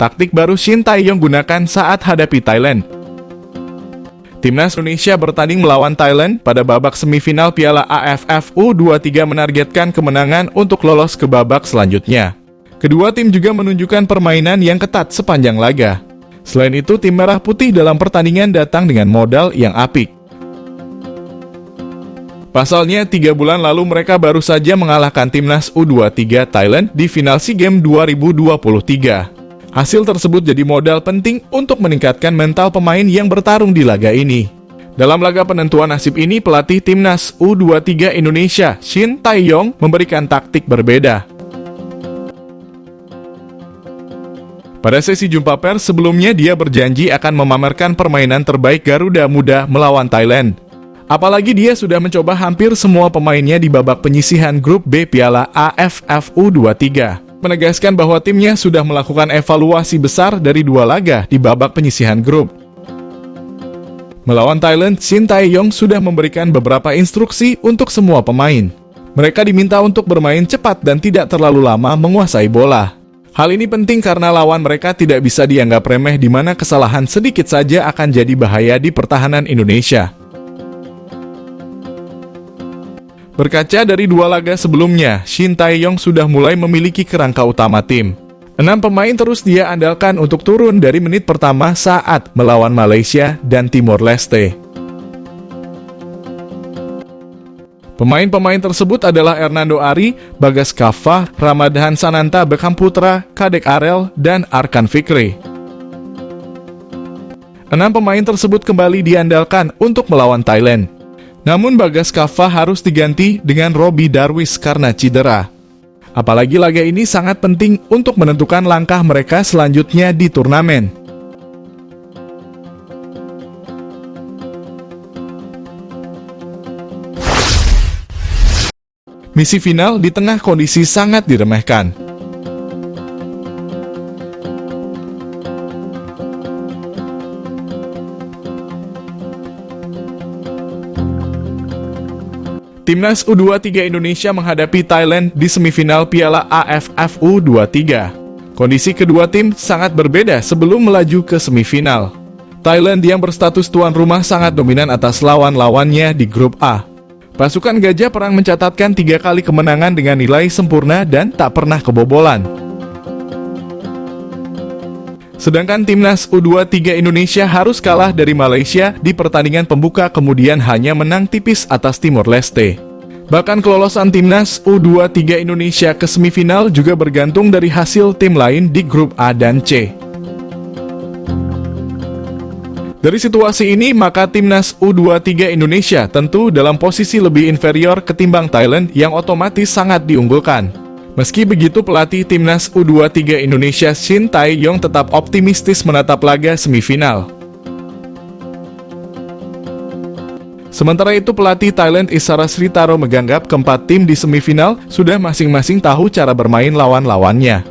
taktik baru Shin Tae-yong gunakan saat hadapi Thailand. Timnas Indonesia bertanding melawan Thailand pada babak semifinal Piala AFF U23 menargetkan kemenangan untuk lolos ke babak selanjutnya. Kedua tim juga menunjukkan permainan yang ketat sepanjang laga. Selain itu, tim Merah Putih dalam pertandingan datang dengan modal yang apik. Pasalnya, 3 bulan lalu mereka baru saja mengalahkan Timnas U23 Thailand di final SEA Games 2023. Hasil tersebut jadi modal penting untuk meningkatkan mental pemain yang bertarung di laga ini. Dalam laga penentuan nasib ini, pelatih Timnas U23 Indonesia, Shin Tae-yong, memberikan taktik berbeda. Pada sesi jumpa pers sebelumnya, dia berjanji akan memamerkan permainan terbaik Garuda Muda melawan Thailand. Apalagi dia sudah mencoba hampir semua pemainnya di babak penyisihan grup B Piala AFF U23. Menegaskan bahwa timnya sudah melakukan evaluasi besar dari 2 laga di babak penyisihan grup. Melawan Thailand, Shin Tae-yong sudah memberikan beberapa instruksi untuk semua pemain. Mereka diminta untuk bermain cepat dan tidak terlalu lama menguasai bola. Hal ini penting karena lawan mereka tidak bisa dianggap remeh, di mana kesalahan sedikit saja akan jadi bahaya di pertahanan Indonesia. Berkaca dari 2 laga sebelumnya, Shin Tae-yong sudah mulai memiliki kerangka utama tim. 6 pemain terus dia andalkan untuk turun dari menit pertama saat melawan Malaysia dan Timor Leste. Pemain-pemain tersebut adalah Hernando Ari, Bagas Kava, Ramadhan Sananta Beckham Putra, Kadek Arel, dan Arkan Fikri. 6 pemain tersebut kembali diandalkan untuk melawan Thailand. Namun Bagas Kava harus diganti dengan Robbie Darwish karena cedera. Apalagi laga ini sangat penting untuk menentukan langkah mereka selanjutnya di turnamen. Misi final di tengah kondisi sangat diremehkan. Timnas U23 Indonesia menghadapi Thailand di semifinal Piala AFF U23. Kondisi kedua tim sangat berbeda sebelum melaju ke semifinal. Thailand yang berstatus tuan rumah sangat dominan atas lawan-lawannya di grup A. Pasukan Gajah Perang mencatatkan 3 kali kemenangan dengan nilai sempurna dan tak pernah kebobolan. Sedangkan Timnas U23 Indonesia harus kalah dari Malaysia di pertandingan pembuka, kemudian hanya menang tipis atas Timor Leste. Bahkan kelolosan Timnas U23 Indonesia ke semifinal juga bergantung dari hasil tim lain di grup A dan C. Dari situasi ini, maka Timnas U23 Indonesia tentu dalam posisi lebih inferior ketimbang Thailand yang otomatis sangat diunggulkan. Meski begitu, pelatih Timnas U23 Indonesia Shin Tae-yong tetap optimistis menatap laga semifinal. Sementara itu, pelatih Thailand Isara Sritaro menganggap keempat tim di semifinal sudah masing-masing tahu cara bermain lawan-lawannya.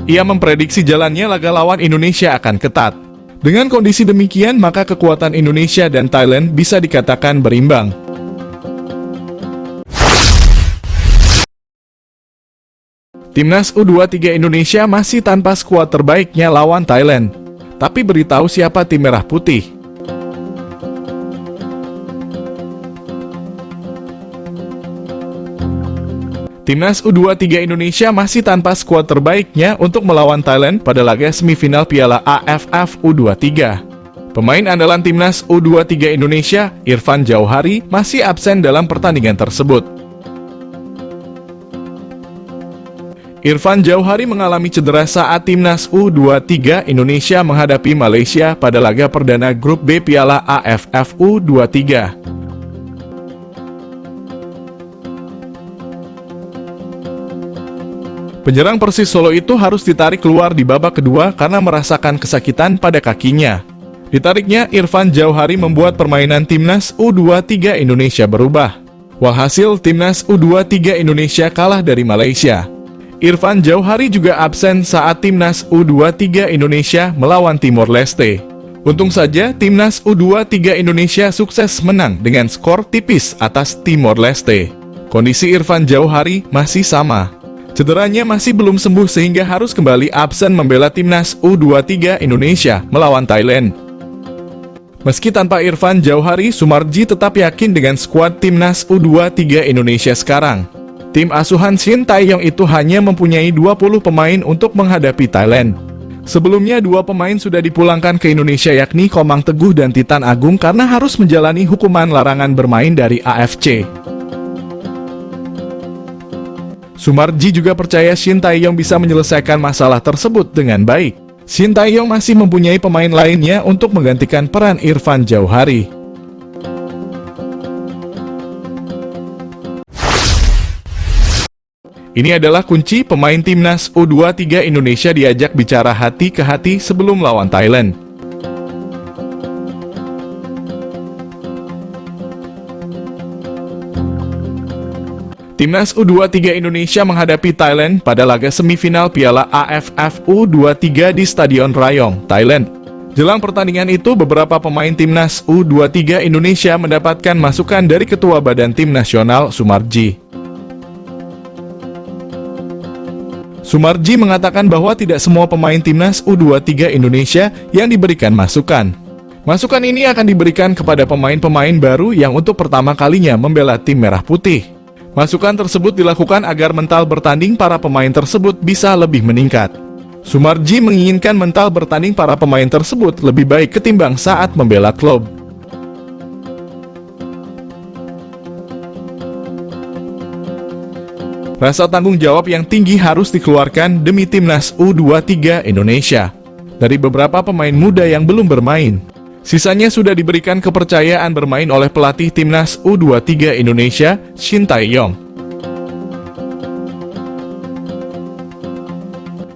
Ia memprediksi jalannya laga lawan Indonesia akan ketat. Dengan kondisi demikian, maka kekuatan Indonesia dan Thailand bisa dikatakan berimbang. Timnas U23 Indonesia masih tanpa skuad terbaiknya lawan Thailand. Tapi beritahu siapa tim Merah Putih? Timnas U23 Indonesia masih tanpa skuad terbaiknya untuk melawan Thailand pada laga semifinal Piala AFF U23. Pemain andalan Timnas U23 Indonesia, Irfan Jauhari, masih absen dalam pertandingan tersebut. Irfan Jauhari mengalami cedera saat Timnas U23 Indonesia menghadapi Malaysia pada laga perdana grup B Piala AFF U23. Penyerang Persis Solo itu harus ditarik keluar di babak kedua karena merasakan kesakitan pada kakinya. Ditariknya, Irfan Jauhari membuat permainan Timnas U23 Indonesia berubah. Walhasil, Timnas U23 Indonesia kalah dari Malaysia. Irfan Jauhari juga absen saat Timnas U23 Indonesia melawan Timor Leste. Untung saja, Timnas U23 Indonesia sukses menang dengan skor tipis atas Timor Leste. Kondisi Irfan Jauhari masih sama. Cederanya masih belum sembuh sehingga harus kembali absen membela timnas U23 Indonesia melawan Thailand. Meski tanpa Irfan Jauhari, Sumarji tetap yakin dengan skuad timnas U23 Indonesia sekarang. Tim asuhan Shin Tae-yong itu hanya mempunyai 20 pemain untuk menghadapi Thailand. Sebelumnya 2 pemain sudah dipulangkan ke Indonesia yakni Komang Teguh dan Titan Agung karena harus menjalani hukuman larangan bermain dari AFC. Sumarji juga percaya Shin Tae-yong bisa menyelesaikan masalah tersebut dengan baik. Shin Tae-yong masih mempunyai pemain lainnya untuk menggantikan peran Irfan Jauhari. Ini adalah kunci pemain timnas U23 Indonesia diajak bicara hati ke hati sebelum lawan Thailand. Timnas U23 Indonesia menghadapi Thailand pada laga semifinal Piala AFF U23 di Stadion Rayong, Thailand. Jelang pertandingan itu, beberapa pemain timnas U23 Indonesia mendapatkan masukan dari Ketua Badan Tim Nasional, Sumarji. Sumarji mengatakan bahwa tidak semua pemain timnas U23 Indonesia yang diberikan masukan. Masukan ini akan diberikan kepada pemain-pemain baru yang untuk pertama kalinya membela tim merah putih. Masukan tersebut dilakukan agar mental bertanding para pemain tersebut bisa lebih meningkat. Sumarji menginginkan mental bertanding para pemain tersebut lebih baik ketimbang saat membela klub. Rasa tanggung jawab yang tinggi harus dikeluarkan demi timnas U23 Indonesia. Dari beberapa pemain muda yang belum bermain, sisanya sudah diberikan kepercayaan bermain oleh pelatih timnas U23 Indonesia, Shin Tae-yong.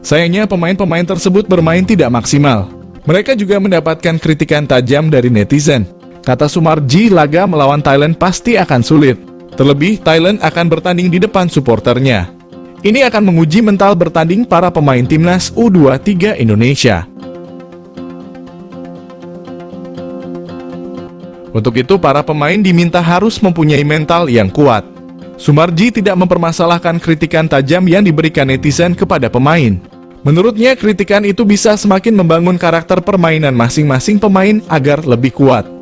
Sayangnya pemain-pemain tersebut bermain tidak maksimal. Mereka juga mendapatkan kritikan tajam dari netizen. Kata Sumarji, laga melawan Thailand pasti akan sulit. Terlebih, Thailand akan bertanding di depan suporternya. Ini akan menguji mental bertanding para pemain timnas U23 Indonesia. Untuk itu, para pemain diminta harus mempunyai mental yang kuat. Sumarji tidak mempermasalahkan kritikan tajam yang diberikan netizen kepada pemain. Menurutnya, kritikan itu bisa semakin membangun karakter permainan masing-masing pemain agar lebih kuat.